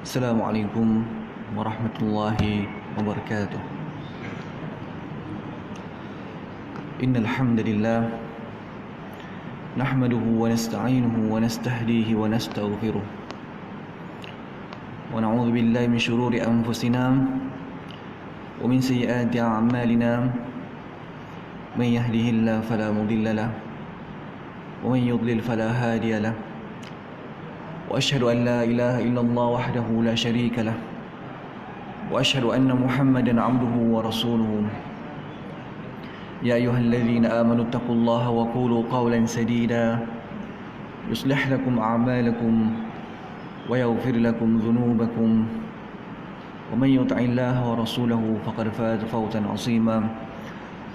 Assalamualaikum warahmatullahi wabarakatuh. Innal hamdalillah nahmaduhu wa nasta'inuhu wa nastahdihi wa nastaghfiruh. Wa na'udzu billahi min shururi anfusina wa min sayyiati a'malina. Man yahdihillahu fala mudilla lahu wa man yudlil fala hadiya lahu. وأشهد أن لا إله إلا الله وحده لا شريك له وأشهد أن محمدا عبده ورسوله. يا أيها الذين آمنوا اتقوا الله وقولوا قولا سديدا يصلح لكم أعمالكم ويغفر لكم ذنوبكم ومن يطع الله ورسوله فقد فاز فوزا عظيما.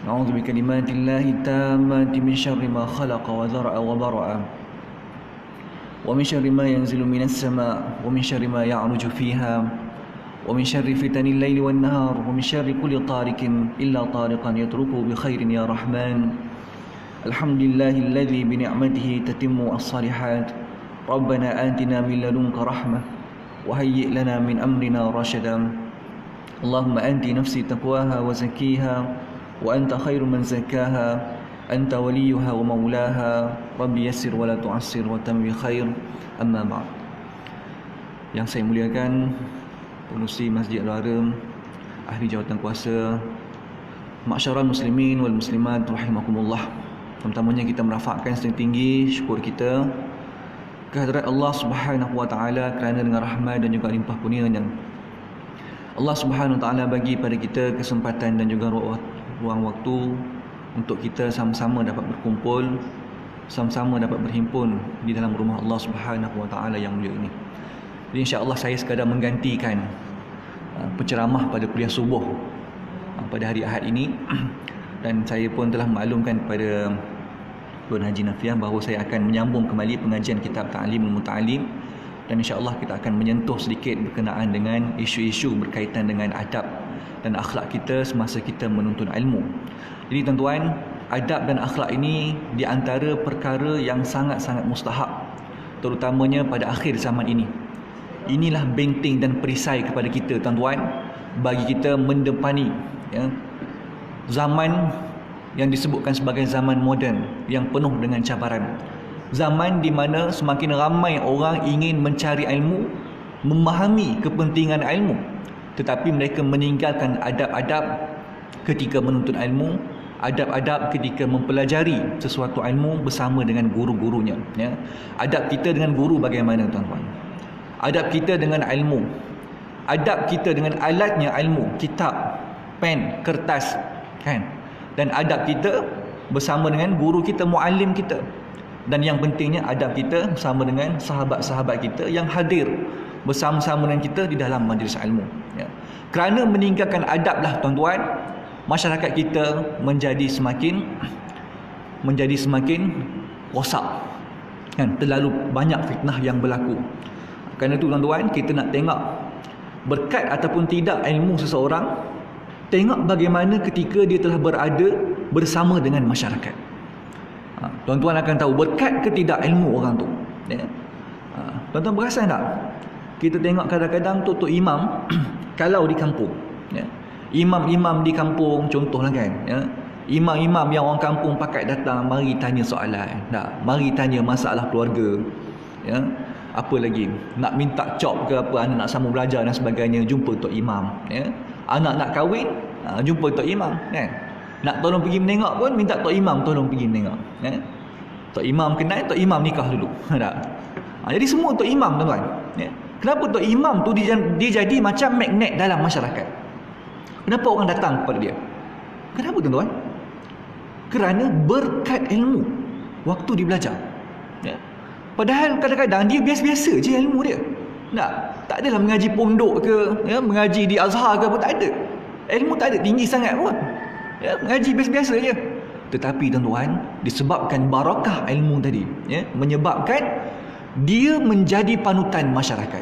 نعوذ بكلمات الله التامات من شر ما خلق وذرأ وبرأ ومن شر ما ينزل من السماء ومن شر ما يعرج فيها ومن شر فتن الليل والنهار ومن شر كل طارق إلا طارقا يتركه بخير يا رحمن. الحمد لله الذي بنعمته تتم الصالحات. ربنا آتنا من لدنك رحمة وهيئ لنا من أمرنا رشدا. اللهم أنت نفسي تقواها وزكيها وأنت خير من زكاها أنت وليها ومولاها. Rabbi yassir wa la tu'assir wa tammi khair. Amma ba'd. Yang saya muliakan pengurusi Masjid Al-Haram, ahli jawatan kuasa, masyarakat muslimin wal muslimat rahimakumullah. Pertamanya kita merafakkan setinggi syukur kita kehadirat Allah Subhanahu wa taala kerana dengan rahmat dan juga limpah kurnia-Nya Allah Subhanahu wa taala bagi pada kita kesempatan dan juga ruang waktu untuk kita sama-sama dapat berkumpul, sama-sama dapat berhimpun di dalam rumah Allah Subhanahu wa taala yang mulia ini. Jadi insya-Allah saya sekadar menggantikan penceramah pada kuliah subuh pada hari Ahad ini dan saya pun telah maklumkan kepada Tuan Haji Nafiah bahawa saya akan menyambung kembali pengajian kitab Ta'limul Muta'allim dan insya-Allah kita akan menyentuh sedikit berkenaan dengan isu-isu berkaitan dengan adab dan akhlak kita semasa kita menuntut ilmu. Jadi tuan-tuan, adab dan akhlak ini di antara perkara yang sangat-sangat mustahab, terutamanya pada akhir zaman ini. Inilah benteng dan perisai kepada kita tuan-tuan, bagi kita mendepani zaman yang disebutkan sebagai zaman moden yang penuh dengan cabaran. Zaman di mana semakin ramai orang ingin mencari ilmu, memahami kepentingan ilmu, tetapi mereka meninggalkan adab-adab ketika menuntut ilmu, adab-adab ketika mempelajari sesuatu ilmu bersama dengan guru-gurunya. Adab kita dengan guru bagaimana tuan-tuan? Adab kita dengan ilmu, adab kita dengan alatnya ilmu, kitab, pen, kertas, kan? Dan adab kita bersama dengan guru kita, muallim kita. Dan yang pentingnya adab kita bersama dengan sahabat-sahabat kita yang hadir bersama-sama dengan kita di dalam majlis ilmu. Kerana meninggalkan adablah tuan-tuan, masyarakat kita menjadi semakin rosak, kan? Terlalu banyak fitnah yang berlaku. Kerana itu tuan-tuan, kita nak tengok berkat ataupun tidak ilmu seseorang, tengok bagaimana ketika dia telah berada bersama dengan masyarakat. Tuan-tuan akan tahu berkat ke tidak ilmu orang tu. Tuan-tuan perasan tak? Kita tengok kadang-kadang tok imam kalau di kampung, imam-imam di kampung contohlah kan, imam-imam yang orang kampung pakat datang mari tanya soalan, mari tanya masalah keluarga, apa lagi nak minta job ke apa, anak nak sambung belajar dan sebagainya, jumpa tok imam, anak nak kahwin, jumpa tok imam, kan? Nak tolong pergi menengok pun minta tok imam tolong pergi menengok, tok imam kenal, tok imam nikah dulu. Jadi semua tok imam tuan-tuan. Kenapa tok imam tu dia jadi macam magnet dalam masyarakat? Kenapa orang datang kepada dia? Kenapa tuan-tuan? Kerana berkat ilmu waktu dia belajar. Padahal kadang-kadang dia biasa-biasa je ilmu dia. Tak adalah mengaji pondok ke, mengaji di Azhar ke apa, tak ada. Ilmu tak ada tinggi sangat pun. Mengaji biasa-biasa je. Tetapi tuan-tuan, disebabkan barakah ilmu tadi, menyebabkan dia menjadi panutan masyarakat.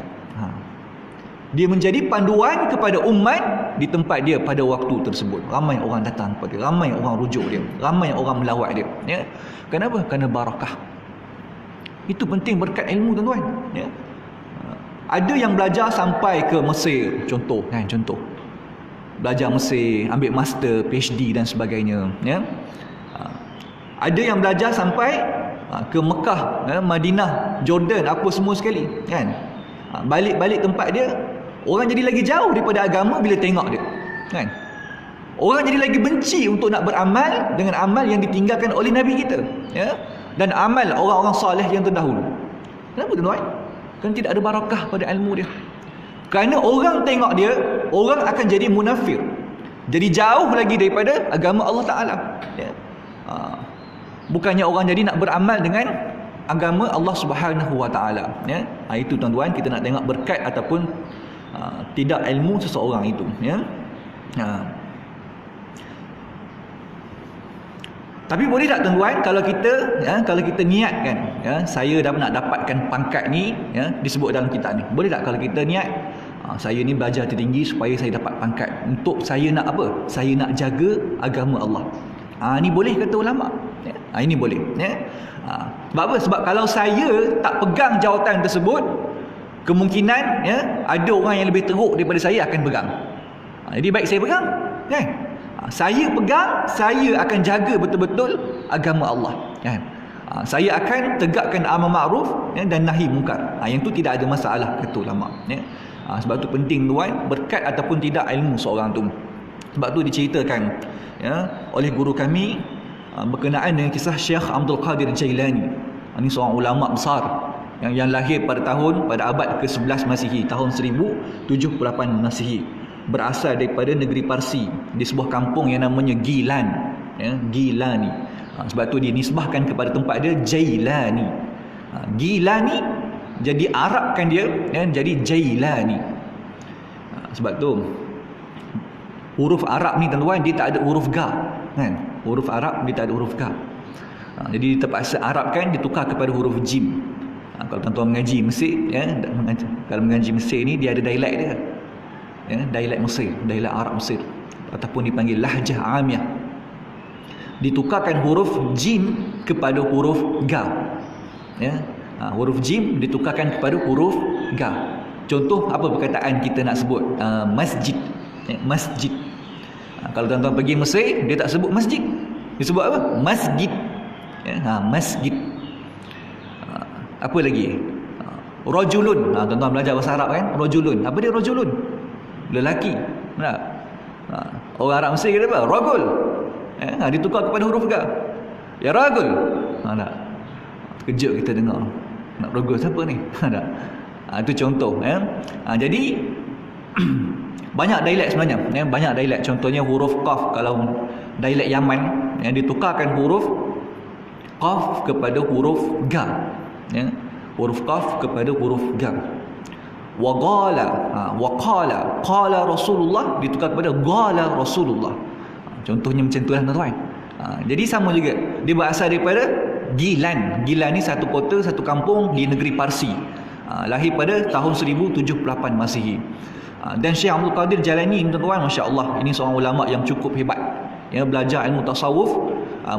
Dia menjadi panduan kepada umat di tempat dia pada waktu tersebut. Ramai orang datang kepada dia, ramai orang rujuk dia, ramai orang melawat dia. Kenapa? Kerana barakah. Itu penting berkat ilmu tuan-tuan. Ada yang belajar sampai ke Mesir, contoh. Belajar Mesir, ambil master, PhD dan sebagainya, ya. Ada yang belajar sampai ke Mekah, Madinah, Jordan, apa semua sekali, kan. Balik tempat dia, orang jadi lagi jauh daripada agama bila tengok dia, kan. Orang jadi lagi benci untuk nak beramal dengan amal yang ditinggalkan oleh Nabi kita, ya. Dan amal orang-orang soleh yang terdahulu. Kenapa tuan-tuan? Kan tidak ada barakah pada ilmu dia. Kerana orang tengok dia, orang akan jadi munafir, jadi jauh lagi daripada agama Allah Ta'ala, ya. Bukannya orang jadi nak beramal dengan agama Allah Subhanahu Wa Ta'ala, ya. Itu tuan-tuan, kita nak tengok berkat ataupun tidak ilmu seseorang itu, ya. Tapi boleh tak tuan-tuan, kalau kita niatkan, ya, saya dah nak dapatkan pangkat ni, ya, disebut dalam kitab ni. Boleh tak kalau kita niat, saya ni belajar tertinggi supaya saya dapat pangkat, untuk saya nak apa? Saya nak jaga agama Allah. Ni boleh kata ulama, ya? Ini boleh, ya. Sebab apa? Sebab kalau saya tak pegang jawatan tersebut, kemungkinan, ya, ada orang yang lebih teruk daripada saya akan pegang. Jadi baik saya pegang, kan? Saya pegang, saya akan jaga betul-betul agama Allah, kan? Saya akan tegakkan amar ma'ruf, ya, dan nahi mungkar. Yang tu tidak ada masalah, kata ulama, ya. Sebab tu penting tuan, berkat ataupun tidak ilmu seorang tu. Sebab tu diceritakan, ya, oleh guru kami berkenaan dengan kisah Syekh Abdul Qadir Jailani. Ini seorang ulama besar yang lahir pada abad ke-11 Masihi, tahun 1078 Masihi. Berasal daripada negeri Parsi, di sebuah kampung yang namanya Gilan, ya, Gilani. Sebab tu dinisbahkan kepada tempat dia Jailani. Gilani jadi Arabkan dia, ya, jadi Jailani. Sebab tu huruf Arab ni tuan-tuan, dia tak ada huruf ga, kan? Huruf Arab dia tak ada huruf ga. Jadi terpaksa Arabkan, ditukar kepada huruf jim. Kalau tuan-tuan mengaji Mesir, ya, kalau mengaji Mesir ni dia ada dialek dia, ya, dialek Mesir, dialek Arab Mesir, ataupun dipanggil lahjah amiyah. Ditukarkan huruf jim kepada huruf ga, ya. Huruf jim ditukarkan kepada huruf ga. Contoh apa perkataan kita nak sebut? Masjid, ya, masjid. Kalau tuan-tuan pergi Mesir, dia tak sebut masjid, dia sebut apa? Masjid, ya, masjid. Apa lagi? Rajulun. Tuan-tuan belajar bahasa Arab kan? Rajulun. Apa dia rajulun? Lelaki. Tak? Orang Arab Mesir kata apa? Ragul. Ditukar kepada huruf ga. Ya ragul. Tak? Terkejut kita dengar. Nak ragul siapa ni? Tak? Itu contoh, ya. Jadi banyak dialek sebenarnya, ya, banyak dialek. Contohnya huruf qaf, kalau dialek Yaman, yang ditukarkan huruf qaf kepada huruf ga, ya. Huruf qaf kepada huruf ga. Waqala qala Rasulullah ditukar kepada qala Rasulullah. Contohnya macam tu lah tuan-tuan. Jadi sama juga, dia berasal daripada Gilan. Gilan ni satu kota, satu kampung di negeri Parsi. Lahir pada tahun 1078 Masihi. Dan Syekh Abdul Qadir Jailani tuan-tuan, masya-Allah, ini seorang ulama yang cukup hebat, ya, belajar ilmu tasawuf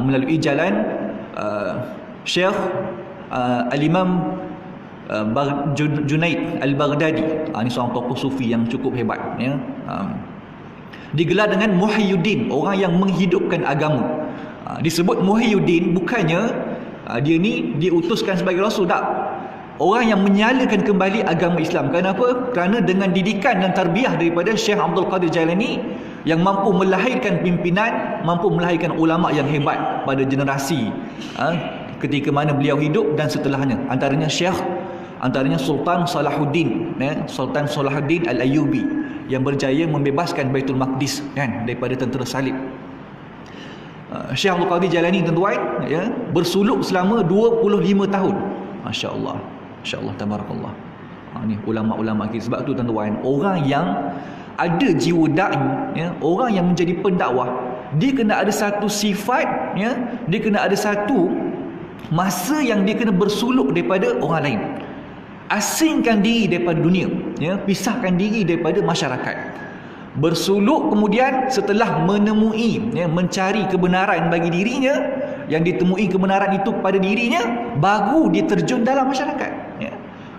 melalui jalan Syekh Al-Imam Junaid Al-Baghdadi. Ini seorang tokoh sufi yang cukup hebat, ya. Digelar dengan Muhyiddin, orang yang menghidupkan agama. Disebut Muhyiddin bukannya dia ni diutuskan sebagai rasul, tak. Orang yang menyalakan kembali agama Islam. Kenapa? Kerana dengan didikan dan tarbiyah daripada Syekh Abdul Qadir Jailani, yang mampu melahirkan pimpinan, mampu melahirkan ulama yang hebat pada generasi ketika mana beliau hidup dan setelahnya. Antaranya Sultan Salahuddin, ya, Sultan Salahuddin Al-Ayyubi, yang berjaya membebaskan Baitul Maqdis, kan, daripada tentera salib. Syekh Abdul Qadir Jailani tuan-tuan, ya, bersuluk selama 25 tahun. Masya-Allah. Masya-Allah, tabarakallah. Ni ulama-ulama kita. Sebab tu tuan-tuan, orang yang ada jiwa da'i, ya, orang yang menjadi pendakwah, dia kena ada satu sifat, ya, dia kena ada satu masa yang dia kena bersuluk daripada orang lain. Asingkan diri daripada dunia, ya, pisahkan diri daripada masyarakat. Bersuluk, kemudian setelah menemui, ya, mencari kebenaran bagi dirinya, yang ditemui kebenaran itu pada dirinya, baru dia terjun dalam masyarakat, ya.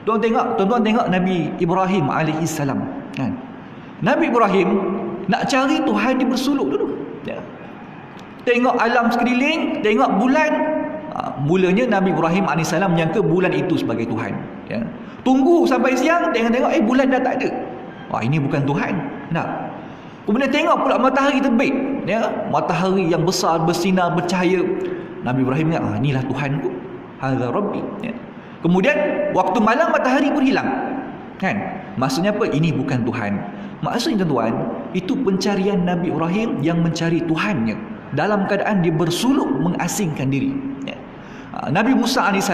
Tuan-tuan tengok Nabi Ibrahim alaihi salam, kan? Nabi Ibrahim nak cari Tuhan dia bersuluk dulu, ya. Tengok alam sekeliling, tengok bulan. Mulanya Nabi Ibrahim AS menyangka bulan itu sebagai Tuhan, ya. Tunggu sampai siang, tengok bulan dah tak ada. Ini bukan Tuhan. Nah, kemudian tengok pula matahari terbit, ya. Matahari yang besar, bersinar, bercahaya. Nabi Ibrahim ingat, inilah Tuhanku, hadza rabbi, ya. Kemudian waktu malam matahari pun hilang, kan? Maksudnya apa? Ini bukan Tuhan. Maksudnya tuan-tuan, itu pencarian Nabi Ibrahim yang mencari Tuhannya dalam keadaan dia bersuluk mengasingkan diri, ya. Nabi Musa AS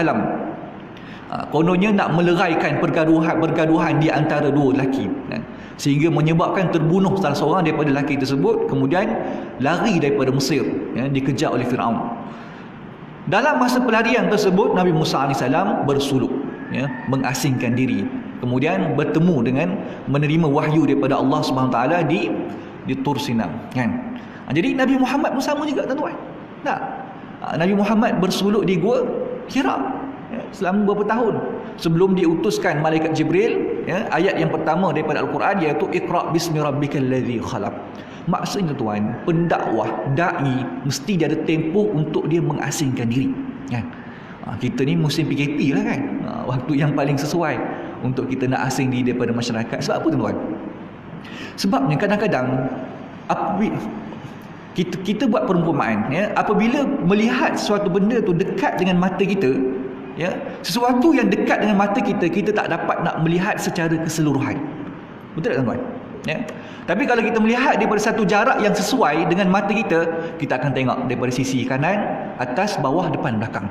kononnya nak meleraikan pergaduhan di antara dua lelaki, ya, sehingga menyebabkan terbunuh salah seorang daripada lelaki tersebut, kemudian lari daripada Mesir, ya, dikejar oleh Firaun. Dalam masa pelarian tersebut Nabi Musa AS bersuluk, ya, mengasingkan diri, kemudian bertemu dengan menerima wahyu daripada Allah SWT di Tur Sina, kan? Jadi Nabi Muhammad pun sama juga, tuan-tuan. Nabi Muhammad bersuluk di Gua Hira, ya, selama beberapa tahun sebelum diutuskan malaikat Jibril, ya. Ayat yang pertama daripada Al-Quran iaitu Iqra' bismi rabbikal ladzi khalaq. Maksudnya tuan, pendakwah, dai mesti dia ada tempoh untuk dia mengasingkan diri, kan? Kita ni musim PKP lah, kan? Waktu yang paling sesuai untuk kita nak asing diri daripada masyarakat. Sebab apa, tuan-tuan? Sebabnya kadang-kadang kita buat perumpamaan, ya, apabila melihat sesuatu benda tu dekat dengan mata kita, ya, sesuatu yang dekat dengan mata kita, kita tak dapat nak melihat secara keseluruhan. Betul tak, tuan-tuan? Ya. Tapi kalau kita melihat daripada satu jarak yang sesuai dengan mata kita, kita akan tengok daripada sisi kanan, atas, bawah, depan, belakang.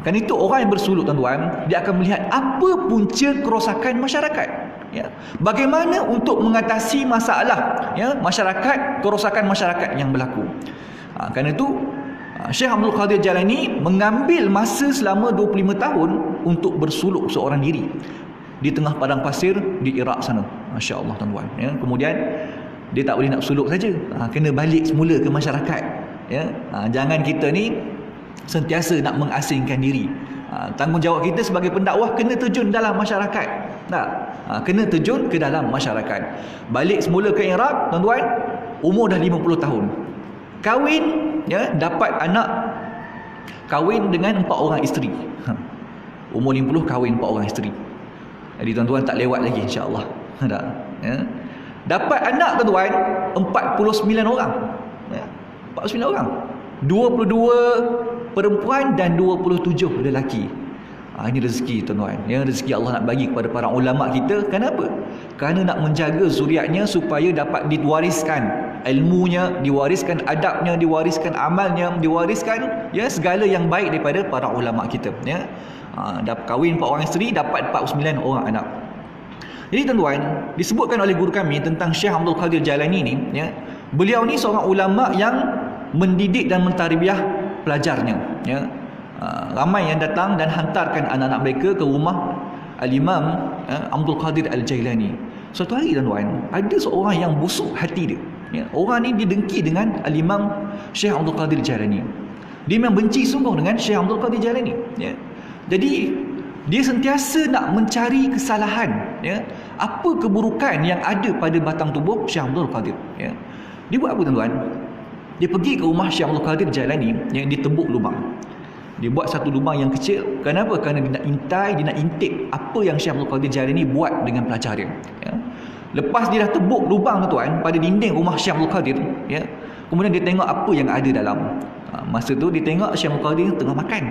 Kan itu orang yang bersuluk, tuan-tuan, dia akan melihat apa punca kerosakan masyarakat, ya. Bagaimana untuk mengatasi masalah, ya, masyarakat, kerosakan masyarakat yang berlaku. Kerana itu Syekh Abdul Qadir Jailani mengambil masa selama 25 tahun untuk bersuluk seorang diri di tengah padang pasir di Iraq sana. Masya Allah, tuan-tuan, ya. Kemudian dia tak boleh nak suluk saja, kena balik semula ke masyarakat, ya. Jangan kita ni sentiasa nak mengasingkan diri. Tanggungjawab kita sebagai pendakwah kena terjun dalam masyarakat. Kena terjun ke dalam masyarakat. Balik semula ke Iraq, tuan-tuan, umur dah 50 tahun. Kahwin, ya, dapat anak, kahwin dengan 4 orang isteri. Umur 50 kahwin 4 orang isteri. Jadi tuan-tuan tak lewat lagi, insya-Allah. Ya. Dapat anak, tuan-tuan, 49 orang. Ya. 49 orang. 22 perempuan dan 27 lelaki. Ini rezeki, tuan-tuan, ya, rezeki Allah nak bagi kepada para ulama kita. Kenapa? Kerana nak menjaga zuriatnya supaya dapat diwariskan ilmunya, diwariskan adabnya, diwariskan amalnya, diwariskan, ya, segala yang baik daripada para ulama kita, ya. Dah kahwin 4 orang isteri, dapat 49 orang anak. Jadi tuan-tuan, disebutkan oleh guru kami tentang Syekh Abdul Qadir Jailani ni, ya, beliau ni seorang ulama yang mendidik dan mentarbiah pelajarnya, ya. Ramai yang datang dan hantarkan anak-anak mereka ke rumah Al-Imam Abdul Qadir Al-Jailani. Suatu hari, tuan-tuan, ada seorang yang busuk hati dia, ya. Orang ni dia dengki dengan Al-Imam Syekh Abdul Qadir Jailani. Dia memang benci sungguh dengan Syekh Abdul Qadir Jailani, ya. Jadi dia sentiasa nak mencari kesalahan, ya, apa keburukan yang ada pada batang tubuh Syekh Abdul Qadir, ya. Dia buat apa, tuan-tuan? Dia pergi ke rumah Syekh Abdul Qadir Jailani, yang ditebuk lubang. Dia buat satu lubang yang kecil. Kenapa? Kerana dia nak intai, dia nak intip apa yang Syekh Abdul Qadir Jailani buat dengan pelajar dia, ya. Lepas dia dah tebuk lubang, tuan, pada dinding rumah Syekh Abdul Qadir, ya, kemudian dia tengok apa yang ada dalam. Masa tu dia tengok Syekh Abdul Qadir tengah makan,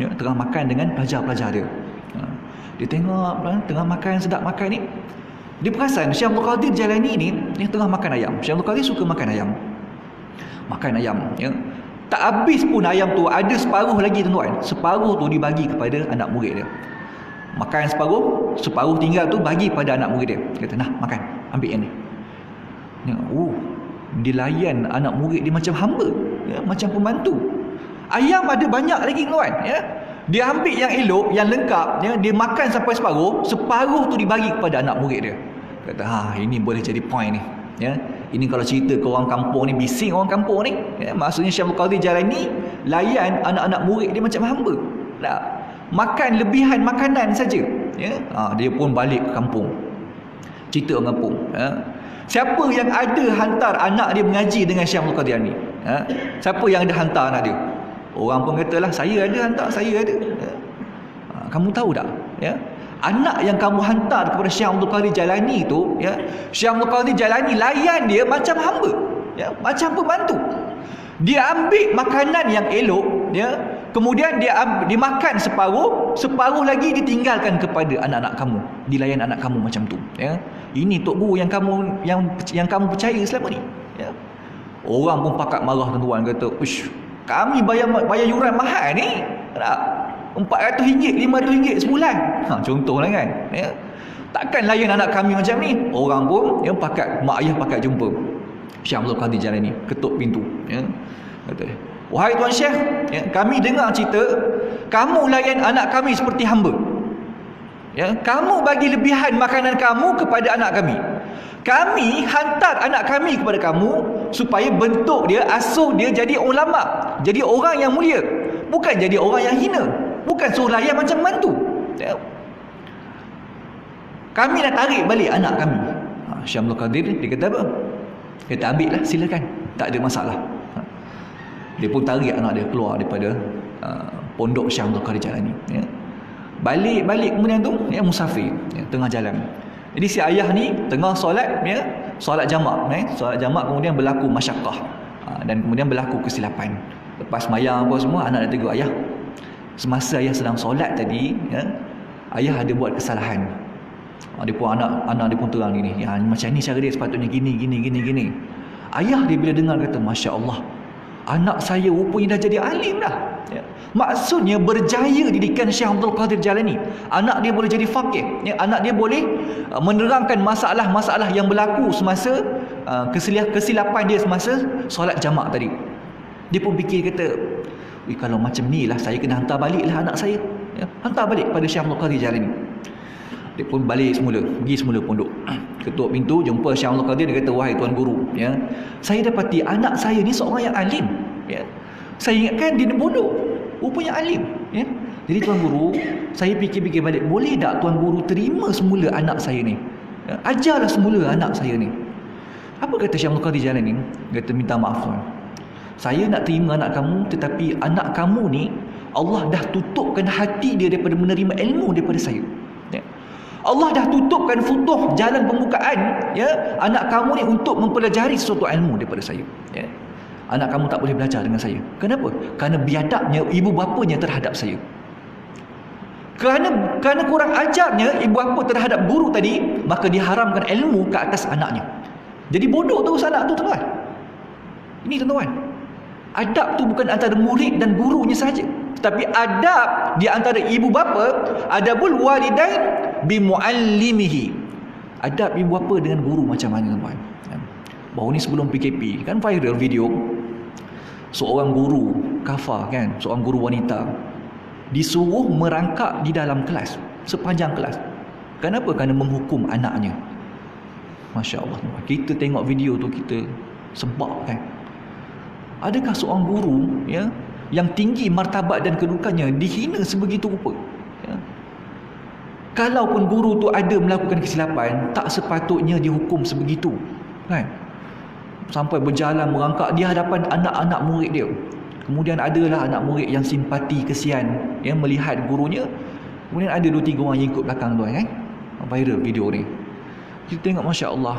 ya, tengah makan dengan pelajar-pelajar dia. Dia tengok tengah makan, sedap makan ni. Dia perasan Syekh Abdul Qadir Jailani ni dia tengah makan ayam. Syekh Abdul Qadir suka makan ayam. Makan ayam, ya. Tak habis pun ayam tu, ada separuh lagi, tuan-tuan. Separuh tu dibagi kepada anak murid dia. Makan separuh, separuh tinggal tu bagi pada anak murid dia. Dia kata, "Nah, makan, ambil yang ni." Ya, dia layan anak murid dia macam hamba, ya, macam pembantu. Ayam ada banyak lagi, tuan, ya. Dia ambil yang elok, yang lengkap, ya, dia makan sampai separuh, separuh tu dibagi kepada anak murid dia. Kata, ini boleh jadi point ni, ya. Ini kalau cerita ke orang kampung ni, bising orang kampung ni, ya. Maksudnya Syekh Abdul Qadir Jailani layan anak-anak murid dia macam hamba. Makan lebihan makanan saja, ya. Dia pun balik ke kampung, cerita ke kampung, ya. Siapa yang ada hantar anak dia mengaji dengan Syekh Abdul Qadir ni? Siapa yang ada hantar anak dia? Orang pun katalah, saya ada hantar, saya ada, ya. Kamu tahu tak, ya, anak yang kamu hantar kepada Syekh Abdul Qadir Jalani tu, ya, Syekh Abdul Qadir Jalani layan dia macam hamba, ya, macam pembantu. Dia ambil makanan yang elok, ya, kemudian dia makan separuh lagi ditinggalkan kepada anak-anak kamu, dilayan anak kamu macam tu, ya. Ini tok guru yang kamu percaya selama ni, ya. Orang pun pakat marah tuan-tuan, kata, "Uish, kami bayar yuran mahal ni, tak? RM400, RM500 sebulan." Contohlah kan, ya. Takkan layan anak kami macam ni. Orang pun, ya, mak ayah pakat jumpa Syekh Abdul Qadir Jalani, ketuk pintu, ya. Kata, "Wahai Tuan Syekh, ya, kami dengar cerita kamu layan anak kami seperti hamba. Ya, kamu bagi lebihan makanan kamu kepada anak kami. Kami hantar anak kami kepada kamu supaya bentuk dia, asuh dia jadi ulama, jadi orang yang mulia, bukan jadi orang yang hina, bukan suruh layan macam mantu. Ya. Kami nak tarik balik anak kami." Syekh Abdul Qadir, dia kata apa? Dia kata, "Ambil lah, silakan, tak ada masalah." Dia pun tarik anak dia keluar daripada pondok Syekh Abdul Qadir Jalani, ya. Balik kemudian tu, ya, musafir, ya, tengah jalan. Jadi si ayah ni tengah solat, ya, solat jamak, solat jamak, kemudian berlaku masyakkah, dan kemudian berlaku kesilapan. Lepas mayang apa semua, anak dia tegur, "Ayah, semasa ayah sedang solat tadi, ya, ayah ada buat kesalahan." Dia pun anak dia pun terang gini, "Ya, macam ni cara dia, sepatutnya gini." Ayah dia bila dengar kata, "Masya Allah, anak saya rupanya dah jadi alim dah." Ya. Maksudnya berjaya didikan Syekh Abdul Qadir Jalani. Anak dia boleh jadi faqih, ya. Anak dia boleh menerangkan masalah-masalah yang berlaku semasa kesilapan dia semasa solat jamak tadi. Dia pun fikir, kata, "Kalau macam ni lah, saya kena hantar balik lah anak saya, ya. Hantar balik pada Syekh Abdul Qadir Jalani." Dia pun balik semula, pergi semula pondok. Ketuk pintu, jumpa Syekh Abdul Qadir. Dia kata, "Wahai tuan guru, ya, saya dapati anak saya ni seorang yang alim, ya. Saya ingatkan dia ni bodoh, rupanya alim, ya. Jadi tuan guru, saya fikir-fikir balik, boleh tak tuan guru terima semula anak saya ni, ya? Ajarlah semula anak saya ni." Apa kata Syekh Abdul Qadir Jalani? Dia kata, "Minta maaf tuan, saya nak terima anak kamu, tetapi anak kamu ni Allah dah tutupkan hati dia daripada menerima ilmu daripada saya, ya. Allah dah tutupkan futuh, jalan pembukaan, ya, anak kamu ni untuk mempelajari sesuatu ilmu daripada saya, ya. Anak kamu tak boleh belajar dengan saya. Kenapa? Kerana biadabnya ibu bapanya terhadap saya. Kerana kurang ajarnya ibu bapa terhadap guru tadi, maka diharamkan ilmu ke atas anaknya. Jadi bodoh terus anak tu, tuan. Ini tuan-tuan, adab tu bukan antara murid dan gurunya saja, tetapi adab di antara ibu bapa, adabul walidain bi muallimihi. Adab ibu bapa dengan guru macam mana, tuan? Baru ni sebelum PKP kan viral video seorang guru kafar, kan, seorang guru wanita disuruh merangkak di dalam kelas, sepanjang kelas. Kenapa? Kerana menghukum anaknya. Masya Allah, kita tengok video tu kita sebab, kan. Adakah seorang guru, ya, yang tinggi martabat dan kedudukannya dihina sebegitu rupa, ya? Kalaupun guru tu ada melakukan kesilapan, tak sepatutnya dihukum sebegitu, kan. Sampai berjalan merangkak di hadapan anak-anak murid dia. Kemudian adalah anak murid yang simpati, kesian, yang melihat gurunya. Kemudian ada 2-3 orang yang ikut belakang tuan, kan. Viral video ni. Kita tengok, Masya Allah,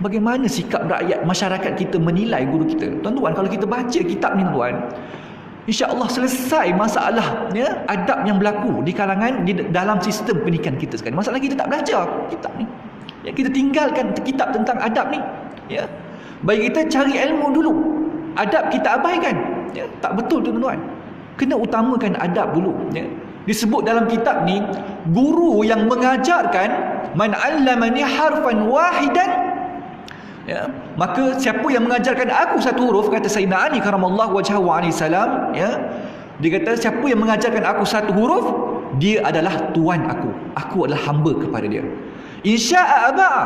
bagaimana sikap rakyat, masyarakat kita menilai guru kita. Tuan-tuan, kalau kita baca kitab ni, tuan, insya-Allah selesai masalah, ya, adab yang berlaku di kalangan dalam sistem pendidikan kita sekarang. Masalah kita tak belajar kitab ni, ya, kita tinggalkan kitab tentang adab ni, ya. Baik kita cari ilmu dulu, adab kita abaikan, ya. Tak betul, tuan-tuan. Kena utamakan adab dulu, ya. Disebut dalam kitab ni, guru yang mengajarkan man 'allamani harfan wahidan, ya, maka siapa yang mengajarkan aku satu huruf, kata Sayyidina Ali karamallahu wajhahu alaihi salam, ya, dia kata siapa yang mengajarkan aku satu huruf, dia adalah tuan aku adalah hamba kepada dia. Insya'a aba'a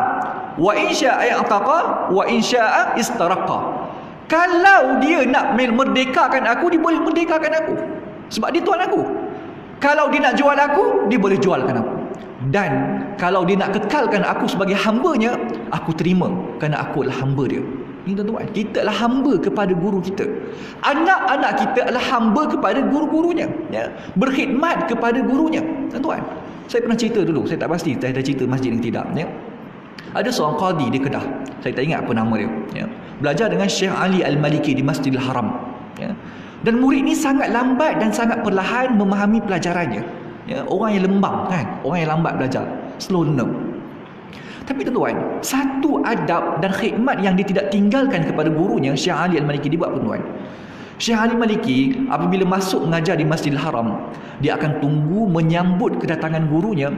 wa insya'a ya'taqa wa insya'a istaraqa. Kalau dia nak merdekakan aku, dia boleh merdekakan aku, sebab dia tuan aku. Kalau dia nak jual aku, dia boleh jualkan aku. Dan kalau dia nak kekalkan aku sebagai hambanya, aku terima, kerana aku adalah hamba dia. Ini tuan-tuan, kita adalah hamba kepada guru kita. Anak-anak kita adalah hamba kepada guru-gurunya, ya? Berkhidmat kepada gurunya. Tuan-tuan, saya pernah cerita dulu, saya tak pasti saya dah cerita masjid yang tidak, ya? Ada seorang qadi di Kedah, saya tak ingat apa nama dia, ya? Belajar dengan Syekh Ali Al-Maliki di Masjidil Haram, ya? Dan murid ni sangat lambat dan sangat perlahan memahami pelajarannya, ya? Orang yang lembam kan, orang yang lambat belajar, slow learner. Tapi tuan-tuan, satu adab dan khidmat yang dia tidak tinggalkan kepada gurunya, Syekh Ali Al-Maliki, dia buat apa tuan? Syekh Ali Maliki apabila masuk mengajar di Masjidil Haram, dia akan tunggu menyambut kedatangan gurunya.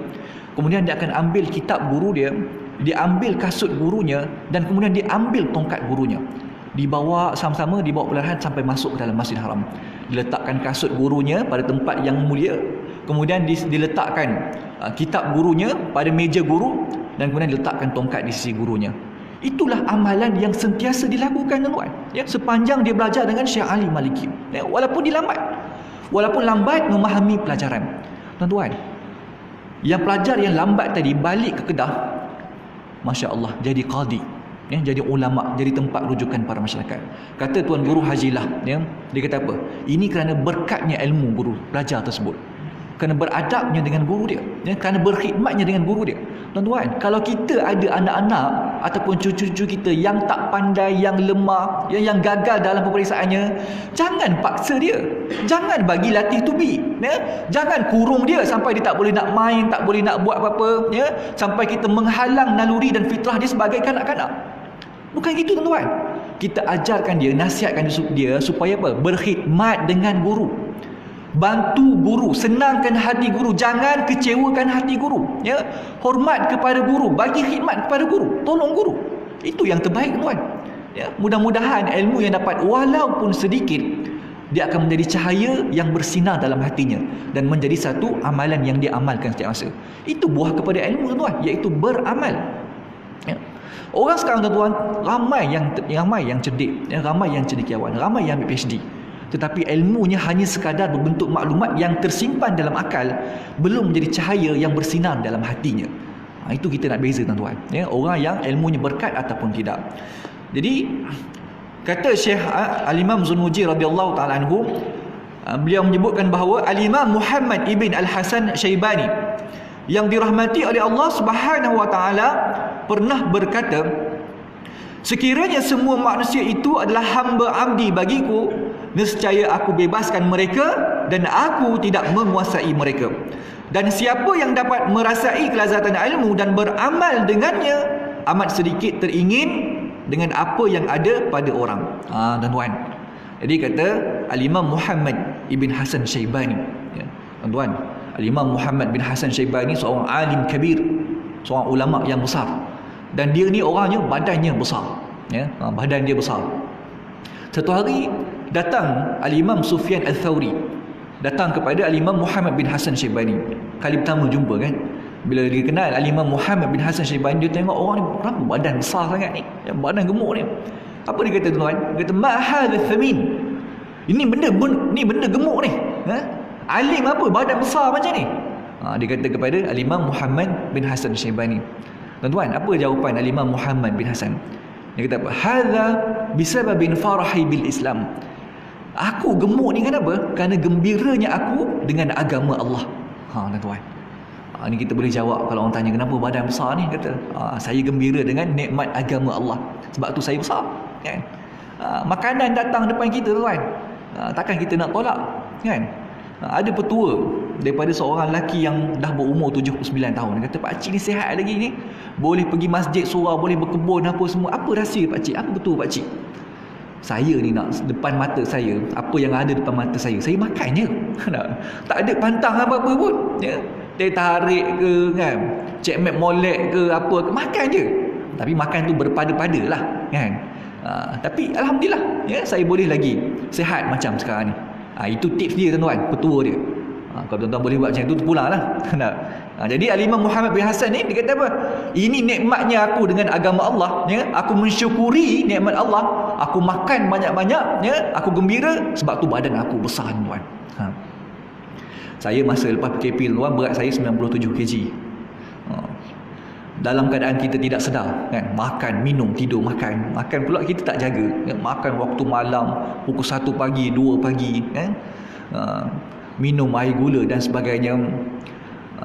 Kemudian dia akan ambil kitab guru dia ambil kasut gurunya, dan kemudian dia ambil tongkat gurunya. Dibawa sama-sama, dibawa perlahan sampai masuk ke dalam Masjidil Haram. Diletakkan kasut gurunya pada tempat yang mulia. Kemudian diletakkan kitab gurunya pada meja guru, dan kemudian diletakkan tongkat di sisi gurunya. Itulah amalan yang sentiasa dilakukan tuan-tuan, ya, sepanjang dia belajar dengan Syekh Ali Maliki, ya, walaupun dia lambat, walaupun lambat memahami pelajaran. Tuan-tuan, yang pelajar yang lambat tadi balik ke Kedah, Masya Allah, jadi qadi, ya, jadi ulama, jadi tempat rujukan para masyarakat. Kata Tuan Guru Hajilah, ya, dia kata apa? Ini kerana berkatnya ilmu guru pelajar tersebut, kerana beradabnya dengan guru dia, ya, kerana berkhidmatnya dengan guru dia. Tuan-tuan, kalau kita ada anak-anak ataupun cucu-cucu kita yang tak pandai, yang lemah, yang gagal dalam pemeriksaannya, jangan paksa dia, jangan bagi latih tubi, ya? Jangan kurung dia sampai dia tak boleh nak main, tak boleh nak buat apa-apa, ya? Sampai kita menghalang naluri dan fitrah dia sebagai kanak-kanak. Bukan gitu tuan-tuan. Kita ajarkan dia, nasihatkan dia supaya apa? Berkhidmat dengan guru, bantu guru, senangkan hati guru, jangan kecewakan hati guru, ya. Hormat kepada guru, bagi khidmat kepada guru, tolong guru. Itu yang terbaik tuan, ya. Mudah-mudahan ilmu yang dapat walaupun sedikit, dia akan menjadi cahaya yang bersinar dalam hatinya dan menjadi satu amalan yang dia amalkan setiap masa. Itu buah kepada ilmu tuan, iaitu beramal, ya. Orang sekarang tuan-tuan, ramai yang cerdik, ya, ramai yang cendekiawan, ramai yang ambil PhD, tetapi ilmunya hanya sekadar berbentuk maklumat yang tersimpan dalam akal, belum menjadi cahaya yang bersinar dalam hatinya. Itu kita nak beza tuan-tuan, ya, orang yang ilmunya berkat ataupun tidak. Jadi kata Syekh Al-Imam Zunnuji radhiyallahu taala anhu, beliau menyebutkan bahawa Al-Imam Muhammad ibn Al-Hasan Syaibani yang dirahmati oleh Allah Subhanahu wa taala pernah berkata, sekiranya semua manusia itu adalah hamba abdi bagiku, nescaya aku bebaskan mereka dan aku tidak menguasai mereka. Dan siapa yang dapat merasai kelazatan ilmu dan beramal dengannya, amat sedikit teringin dengan apa yang ada pada orang. Tuan-tuan, jadi kata Al-Imam Muhammad ibn Hasan Syaibani, ya, tuan-tuan, Al-Imam Muhammad bin Hasan Syaibani seorang alim kabir, seorang ulama yang besar, dan dia ni orangnya badannya besar, ya, badan dia besar. Satu hari datang Al-Imam Sufyan Al-Thawri, datang kepada Al-Imam Muhammad bin Hasan Syaibani. Kali pertama jumpa kan, bila dia kenal Al-Imam Muhammad bin Hasan Syaibani, dia tengok orang ni kenapa badan besar sangat ni, ya, badan gemuk ni. Apa dia kata tuan? Dia kata, ma hadha thamin, ini benda gemuk ni, ha? Alim apa badan besar macam ni? Dia kata kepada Al-Imam Muhammad bin Hasan Syaibani. Tuan-tuan, apa jawapan Al-Imam Muhammad bin Hasan? Dia kata apa? Hadza bisababin farahi bil Islam. Aku gemuk ni kenapa? Kerana gembiranya aku dengan agama Allah. Tuan-tuan, ini kita boleh jawab kalau orang tanya kenapa badan besar ni, kata saya gembira dengan nikmat agama Allah, sebab tu saya besar, kan? Makanan datang depan kita tuan, takkan kita nak tolak, kan? Ada petua daripada seorang lelaki yang dah berumur 79 tahun. Dia kata, pakcik ni sihat lagi ni, boleh pergi masjid surau, boleh berkebun apa semua. Apa rahsia pakcik? Apa betul pakcik? Saya ni nak depan mata saya, apa yang ada depan mata saya makan je. Tak ada pantang apa-apa pun, ya. Dia tarik ke, kan, cekmek molek ke apa ke, makan je. Tapi makan tu berpada-pada lah, kan. Tapi Alhamdulillah, ya, saya boleh lagi sihat macam sekarang ni. Itu tips dia tuan-tuan, petua dia. Kalau tuan-tuan boleh buat macam tu, pulanglah. Jadi Al-Imam Muhammad bin Hasan ni, dia kata apa? Ini nikmatnya aku dengan agama Allah, ya? Aku mensyukuri nikmat Allah, aku makan banyak-banyak, ya? Aku gembira sebab tu badan aku besar tuan. Saya masa lepas PKP tuan, berat saya 97 kg. dalam keadaan kita tidak sedar kan, makan, minum, tidur, makan pula kita tak jaga kan? Makan waktu malam pukul 1 pagi 2 pagi kan? Minum air gula dan sebagainya,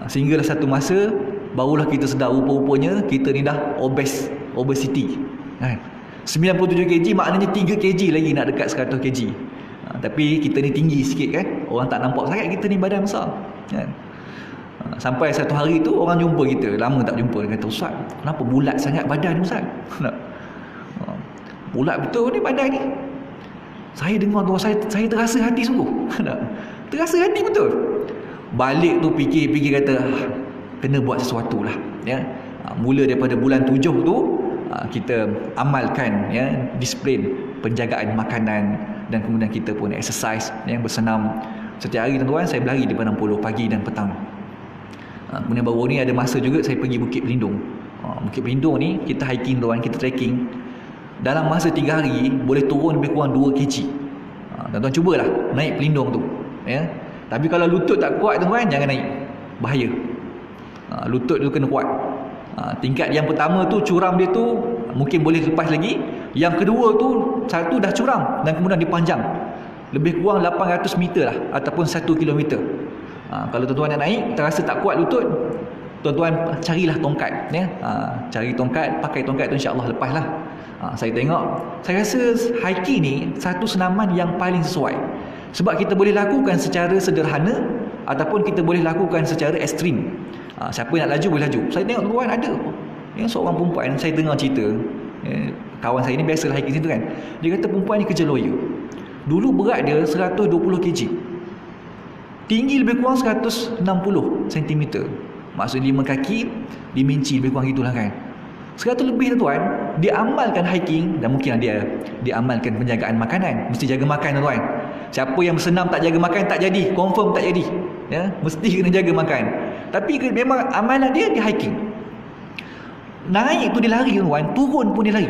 sehinggalah satu masa barulah kita sedar rupa-rupanya kita ni dah obesity kan? 97 kg maknanya 3 kg lagi nak dekat 100 kg. Tapi kita ni tinggi sikit kan, orang tak nampak sangat kita ni badan besar kan? Sampai satu hari tu orang jumpa kita, lama tak jumpa, dia kata, "Ustaz, kenapa bulat sangat badan ni Ustaz?" Bulat betul ni badan ni. Saya dengar tu saya terasa hati sungguh. Terasa hati betul. Balik tu fikir kata kena buat sesuatu lah ya. Mula daripada bulan 7 tu kita amalkan ya disiplin penjagaan makanan, dan kemudian kita pun exercise yang bersenam. Setiap hari tuan-tuan saya berlari di padang puluh pagi dan petang. Kemudian baru ni ada masa juga saya pergi Bukit Pelindung. Bukit Pelindung ni kita hiking tuan, kita trekking. Dalam masa 3 hari boleh turun lebih kurang 2 kg. Tuan-tuan cubalah naik Pelindung tu ya. Tapi kalau lutut tak kuat tuan-tuan, jangan naik, bahaya. Lutut tu kena kuat. Tingkat yang pertama tu curam dia tu mungkin boleh lepas lagi. Yang kedua tu satu dah curam dan kemudian dipanjang lebih kurang 800 meter lah, ataupun 1 kilometer. Kalau tuan-tuan nak naik terasa tak kuat lutut, tuan-tuan carilah tongkat ya. Cari tongkat, pakai tongkat tu, insya-Allah lepaslah. Saya tengok, saya rasa hiking ni satu senaman yang paling sesuai, sebab kita boleh lakukan secara sederhana ataupun kita boleh lakukan secara ekstrim. Siapa yang nak laju boleh laju. Saya tengok tuan ada yang seorang perempuan, saya dengar cerita kawan saya ni biasalah hiking situ kan, dia kata perempuan ni kerja lawyer. Dulu berat dia 120 kg, tinggi lebih kurang 160 cm, maksudnya 5 kaki 5 inci lebih kurang gitulah kan. 100 lebih tuan, dia amalkan hiking, dan mungkin dia amalkan penjagaan makanan. Mesti jaga makan tuan. Siapa yang bersenam tak jaga makan tak jadi, confirm tak jadi ya, mesti kena jaga makan. Tapi memang amalan dia hiking. Naik tu dia lari tuan, turun pun dia lari.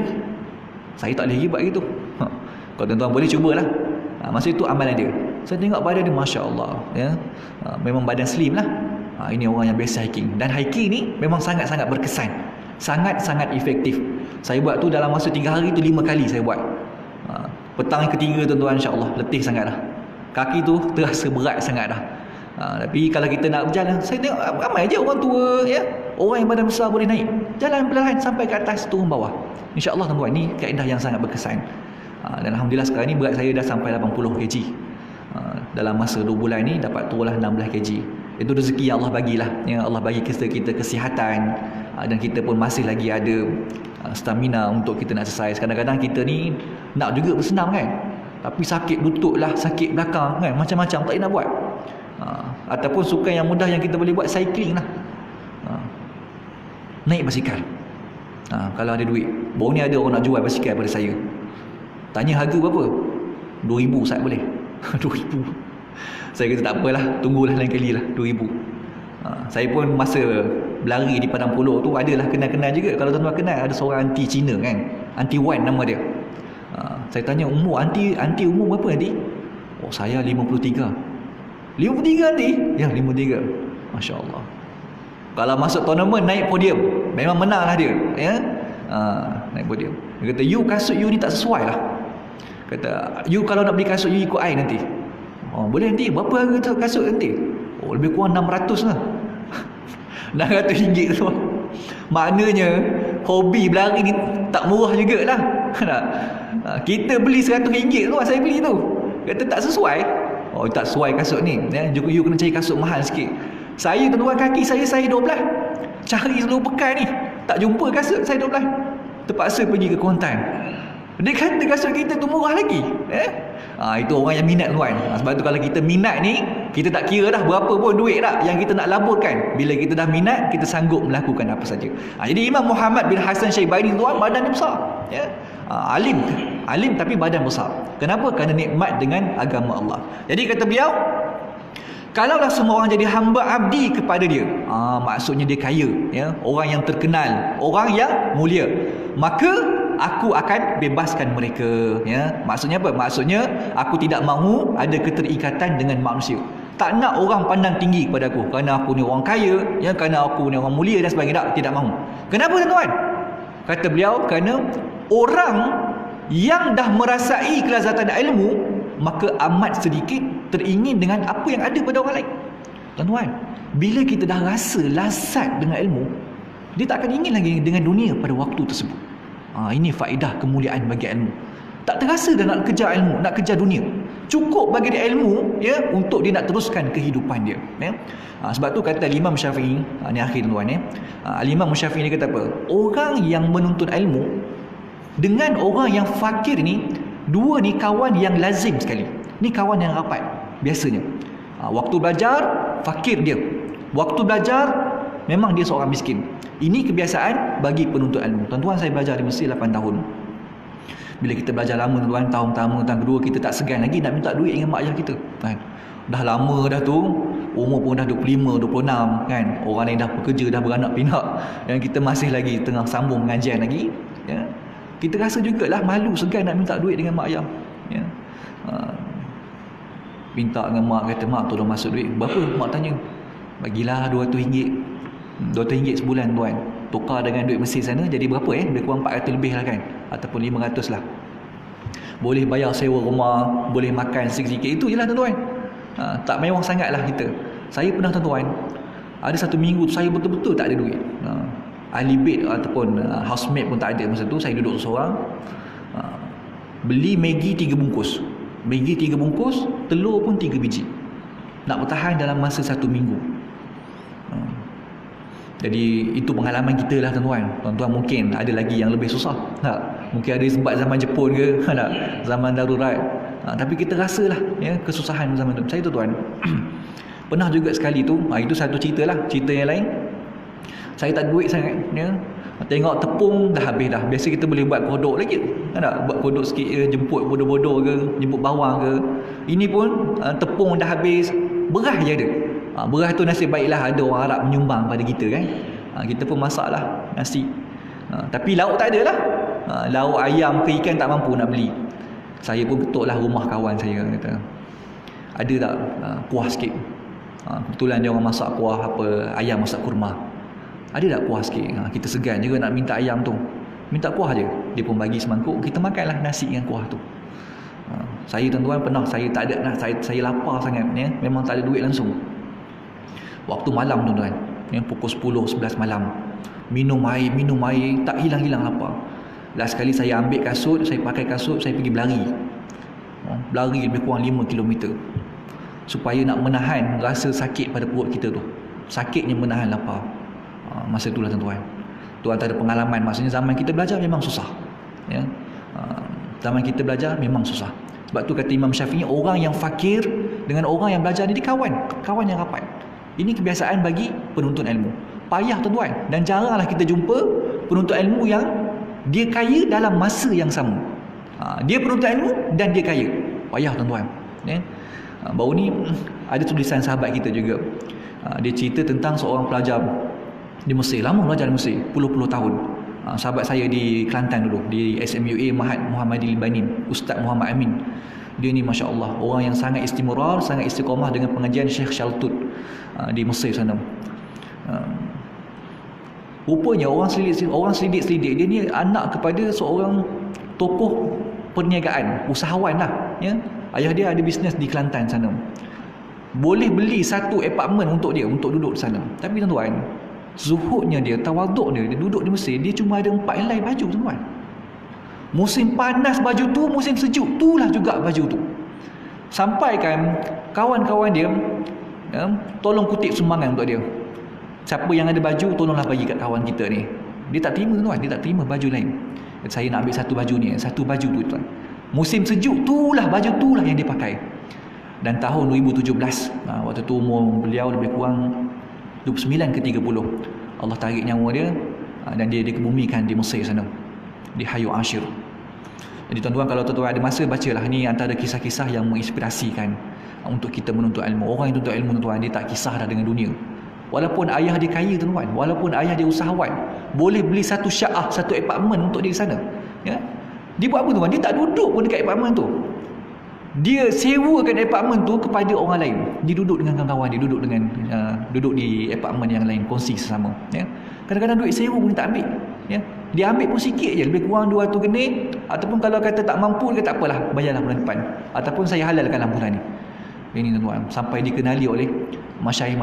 Saya tak boleh buat gitu. Kalau tuan-tuan boleh cubalah. Masa itu amalan dia. Saya tengok badan dia, Masya Allah ya. Memang badan slim lah. Ini orang yang biasa hiking. Dan hiking ni memang sangat-sangat berkesan, sangat-sangat efektif. Saya buat tu dalam masa 3 hari tu 5 kali saya buat. Petang yang ketiga tuan-tuan, insya-Allah letih sangat dah. Kaki tu terasa berat sangat dah. Tapi kalau kita nak berjalan, saya tengok ramai je orang tua ya, orang yang badan besar boleh naik, jalan perlahan sampai ke atas turun bawah. Insya-Allah tuan-tuan, ni kaedah yang sangat berkesan. Dan alhamdulillah sekarang ni berat saya dah sampai 80 kg. Dalam masa 2 bulan ni dapat turunlah 16 kg. Itu rezeki yang Allah bagilah ya. Allah bagi kita kesihatan, dan kita pun masih lagi ada stamina untuk kita nak exercise. Kadang-kadang kita ni nak juga bersenam kan, tapi sakit lutut lah, sakit belakang kan, macam-macam tak nak buat. Ataupun sukan yang mudah yang kita boleh buat, cycling lah, naik basikal. Kalau ada duit. Baru ni ada orang nak jual basikal pada saya, tanya harga berapa, 2,000 Ustaz boleh? 2,000. Saya kata tak apalah, tunggulah lain kali lah, 2,000. Saya pun masa berlari di Padang Puluh tu adalah kenal-kenal juga. Kalau tuan-tuan kenal, ada seorang anti Cina kan, Anti Wan nama dia. Saya tanya umur anti umur berapa nanti? Oh, saya 53. 53 nanti? Ya, 53. Masya Allah. Kalau masuk tournament naik podium, memang menang lah dia ya. Naik podium. Dia kata, kasut you ni tak sesuai lah. Kata, you kalau nak beli kasut you ikut I nanti. Oh, boleh nanti. Berapa harga kasut nanti? Oh, lebih kurang 600 lah. 600 ringgit tu. Maknanya hobi berlari ni tak murah jugalah. Kita beli 100 ringgit tu, saya beli tu. Kata tak sesuai. Oh, tak sesuai kasut ni ya. You kena cari kasut mahal sikit. Saya tuan-tuan, kaki saya 12. Cari seluruh pekan ni tak jumpa kasut saya 12. Terpaksa pergi ke Kuantan. Dia kata kasut kita tu murah lagi itu orang yang minat tuan. Sebab tu kalau kita minat ni, kita tak kira dah berapa pun duit dah yang kita nak laburkan. Bila kita dah minat, kita sanggup melakukan apa saja. Jadi Imam Muhammad bin Hasan Syaibani tuan, badan dia besar ya. Alim tapi badan besar. Kenapa? Kerana nikmat dengan agama Allah. Jadi kata beliau, kalaulah semua orang jadi hamba abdi kepada dia, maksudnya dia kaya ya, orang yang terkenal, orang yang mulia, maka aku akan bebaskan mereka ya. Maksudnya apa? Maksudnya aku tidak mahu ada keterikatan dengan manusia. Tak nak orang pandang tinggi kepada aku kerana aku ni orang kaya, ya, kerana aku ni orang mulia dan sebagainya. Tidak mahu. Kenapa tuan-tuan? Kata beliau, kerana orang yang dah merasai kelazatan ilmu, maka amat sedikit teringin dengan apa yang ada pada orang lain. Tuan-tuan, bila kita dah rasa lazat dengan ilmu, dia tak akan ingin lagi dengan dunia pada waktu tersebut. Ini faedah kemuliaan bagi ilmu. Tak terasa dah nak kejar ilmu, nak kejar dunia. Cukup bagi dia ilmu, ya, untuk dia nak teruskan kehidupan dia, ya. Sebab tu kata Imam Syafi'i, ni akhir tuan-tuan, ya. Imam Syafi'i ni kata apa? Orang yang menuntut ilmu dengan orang yang fakir ni, dua ni kawan yang lazim sekali. Ni kawan yang rapat biasanya. Waktu belajar fakir dia, waktu belajar memang dia seorang miskin. Ini kebiasaan bagi penuntut ilmu. Tuan-tuan, saya belajar di Mesir 8 tahun. Bila kita belajar lama tuan, tahun pertama, tahun kedua, kita tak segan lagi nak minta duit dengan mak ayah kita, kan? Dah lama dah tu, umur pun dah 25, 26, kan? Orang lain dah bekerja, dah beranak pinak, dan kita masih lagi tengah sambung pengajian lagi, ya? Kita rasa jugalah malu, segan nak minta duit dengan mak ayah, ya? Minta dengan mak, kata mak tolong masuk duit. Berapa? Mak tanya. Bagilah RM200. RM200 sebulan tuan. Tukar dengan duit Mesir sana jadi berapa Lebih kurang 400 lebih lah, kan? Ataupun 500 lah. Boleh bayar sewa rumah, boleh makan sikit-sikit. Itu je lah tuan-tuan. Tak mewah sangat lah kita. Saya pernah tuan-tuan, ada satu minggu saya betul-betul tak ada duit. Ahli bed ataupun housemate pun tak ada masa tu. Saya duduk seorang. Beli Maggi 3 bungkus. Maggi 3 bungkus, telur pun 3 biji. Nak bertahan dalam masa 1 minggu. Jadi itu pengalaman kita lah tuan-tuan. Tuan-tuan mungkin ada lagi yang lebih susah, tak? Mungkin ada sebab zaman Jepun ke, tak? Zaman darurat. Tapi kita rasalah, ya, kesusahan zaman tu. Saya tuan-tuan pernah juga sekali tu, itu satu cerita lah. Cerita yang lain, saya tak ada duit sangat, ya. Tengok tepung dah habis dah. Biasa kita boleh buat kodok lagi, tak? Buat kodok sikit ke, jemput bodoh-bodoh ke, jemput bawang ke. Ini pun tepung dah habis, beras je ada. Beras tu nasib baiklah ada orang Arab menyumbang pada kita, kan. Kita pun masaklah nasi. Tapi lauk tak ada lah. Lauk ayam ke ikan tak mampu nak beli. Saya pun ketuklah rumah kawan saya, kata, ada tak kuah sikit? Kebetulan dia orang masak kuah apa, ayam masak kurma. Ada tak kuah sikit? Kita segan juga nak minta ayam tu. Minta kuah je. Dia pun bagi semangkuk, kita makanlah nasi dengan kuah tu. Saya tuan-tuan pernah, saya tak ada, saya lapar sangat, ya. Memang tak ada duit langsung. Waktu malam tuan-tuan, ya, pukul 10, 11 malam, minum air, tak hilang-hilang lapar. Last sekali saya ambil kasut, saya pakai kasut, saya pergi berlari. Berlari lebih kurang 5 km. Supaya nak menahan rasa sakit pada perut kita tu. Sakitnya menahan lapar. Masa itulah tuan-tuan. Tu antara pengalaman. Maksudnya zaman kita belajar memang susah, ya. Zaman kita belajar memang susah. Sebab tu kata Imam Syafi'i, orang yang fakir dengan orang yang belajar ni dia kawan yang rapat. Ini kebiasaan bagi penuntut ilmu. Payah tuan-tuan, dan jaranglah kita jumpa penuntut ilmu yang dia kaya dalam masa yang sama. Dia penuntut ilmu dan dia kaya. Payah tuan-tuan, ya. Baru ni ada tulisan sahabat kita juga. Dia cerita tentang seorang pelajar di Mesir. Lama belajar di Mesir, puluh-puluh tahun. Sahabat saya di Kelantan dulu, di SMUA Mahat Muhammadi Libanin, Ustaz Muhammad Amin. Dia ni Masya Allah, orang yang sangat istimrar, sangat istiqamah dengan pengajian Syekh Shaltut di Mesir sana. Rupanya orang selidik dia ni anak kepada seorang tokoh perniagaan, usahawan lah, ya. Ayah dia ada bisnes di Kelantan sana. Boleh beli satu apartmen untuk dia, untuk duduk di sana. Tapi tuan-tuan, zuhudnya dia, tawaduk dia duduk di Mesir, dia cuma ada 4 helai baju tuan-tuan. Musim panas baju tu, musim sejuk itulah juga baju tu. Sampaikan kawan-kawan dia, ya, tolong kutip sumbangan untuk dia. Siapa yang ada baju, tolonglah bagi kat kawan kita ni. Dia tak terima tuan, dia tak terima baju lain. Saya nak ambil satu baju ni, satu baju tu tuan. Musim sejuk itulah baju itulah yang dia pakai. Dan tahun 2017, waktu tu umur beliau lebih kurang 29 ke 30. Allah tarik nyawa dia, dan dia dikebumikan di Mesir sana, di Hayu Ashir. Jadi tuan-tuan, kalau tuan-tuan ada masa, bacalah. Ni antara kisah-kisah yang menginspirasikan untuk kita menuntut ilmu. Orang yang tuntut ilmu tuan-tuan, dia tak kisah dah dengan dunia. Walaupun ayah dia kaya tuan-tuan, walaupun ayah dia usahawan, boleh beli satu sya'ah, satu apartmen untuk dia di sana, ya. Dia buat apa tuan? Dia tak duduk pun dekat apartmen tu. Dia sewakan apartmen tu kepada orang lain. Dia duduk dengan kawan-kawan dia, duduk di apartmen yang lain, kongsi sesama, ya. Kadang-kadang duit sewa pun dia tak ambil, ya. Dia ambil pun sikit je, lebih kurang 200 gening, ataupun kalau kata tak mampu, dia kata tak apalah, bayarlah bulan depan, ataupun saya halalkanlah bulan ni. Ini tuan-tuan, sampai dikenali oleh masyayikh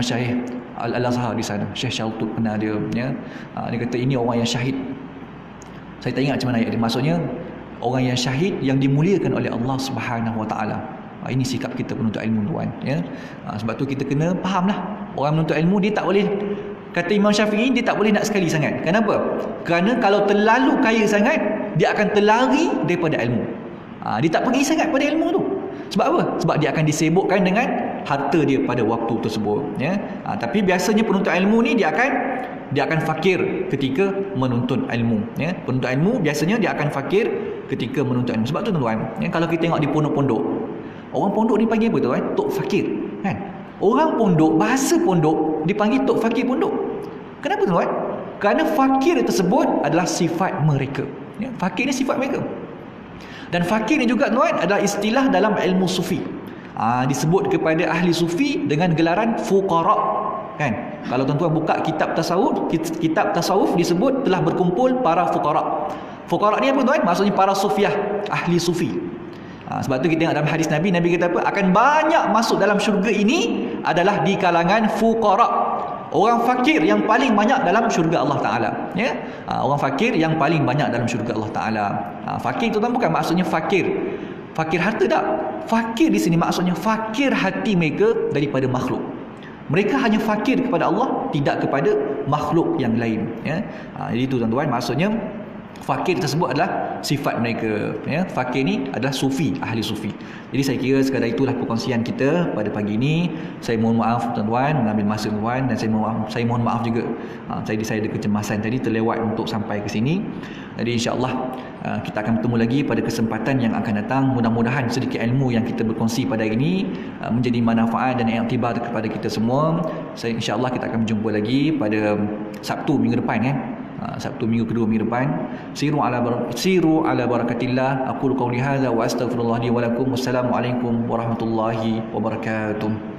Al-Azhar di sana. Syekh Syaltut kenal dia, ya. Dia kata ini orang yang syahid. Saya tak ingat macam mana ayat dia. Maksudnya orang yang syahid yang dimuliakan oleh Allah Subhanahu Wa Taala. Ini sikap kita penuntut ilmu, tuan, ya. Sebab tu kita kena fahamlah, orang menuntut ilmu dia tak boleh, kata Imam Syafi'i, dia tak boleh nak sekali sangat. Kenapa? Kerana kalau terlalu kaya sangat, dia akan terlari daripada ilmu. Dia tak pergi sangat pada ilmu tu. Sebab apa? Sebab dia akan disibukkan dengan harta dia pada waktu tersebut, ya. Tapi biasanya penuntut ilmu ni dia akan fakir ketika menuntut ilmu, ya. Penuntut ilmu biasanya dia akan fakir ketika menuntut ilmu. Sebab tu tuan-tuan, ya, kalau kita tengok di pondok-pondok, orang pondok ni panggil apa tuan? Tok fakir, kan? Orang pondok, bahasa pondok dipanggil tok fakir pondok. Kenapa tuan? Kerana fakir tersebut adalah sifat mereka, ya. Fakir ni sifat mereka. Dan fakir ni juga tuan adalah istilah dalam ilmu sufi. Disebut kepada ahli sufi dengan gelaran fuqara, kan? Kalau tuan-tuan buka kitab tasawuf disebut telah berkumpul para fuqara. Fuqara ni apa tuan? Maksudnya para sufiah, ahli sufi. Sebab tu kita tengok dalam hadis Nabi kata apa? Akan banyak masuk dalam syurga ini adalah di kalangan fuqara. Orang fakir yang paling banyak dalam syurga Allah Ta'ala, ya. Orang fakir yang paling banyak dalam syurga Allah Ta'ala. Fakir tu bukan maksudnya fakir harta, tak. Fakir di sini maksudnya fakir hati mereka daripada makhluk. Mereka hanya fakir kepada Allah, tidak kepada makhluk yang lain, ya. Jadi itu tuan-tuan, maksudnya fakir tersebut adalah sifat mereka, ya. Fakir ni adalah sufi, ahli sufi. Jadi saya kira sekadar itulah perkongsian kita pada pagi ini. Saya mohon maaf tuan-tuan mengambil masa tuan, dan saya mohon maaf juga saya ada kecemasan tadi terlewat untuk sampai ke sini. Jadi insya-Allah kita akan bertemu lagi pada kesempatan yang akan datang. Mudah-mudahan sedikit ilmu yang kita berkongsi pada hari ini menjadi manfaat dan iktibar kepada kita semua. Insya-Allah kita akan berjumpa lagi pada Sabtu minggu depan, ya. Sabtu minggu kedua minggu depan. Siru ala barakatillah. Aqulu qawli hadza wa astaghfirullah li wa lakum. Wassalamualaikum warahmatullahi wabarakatuh.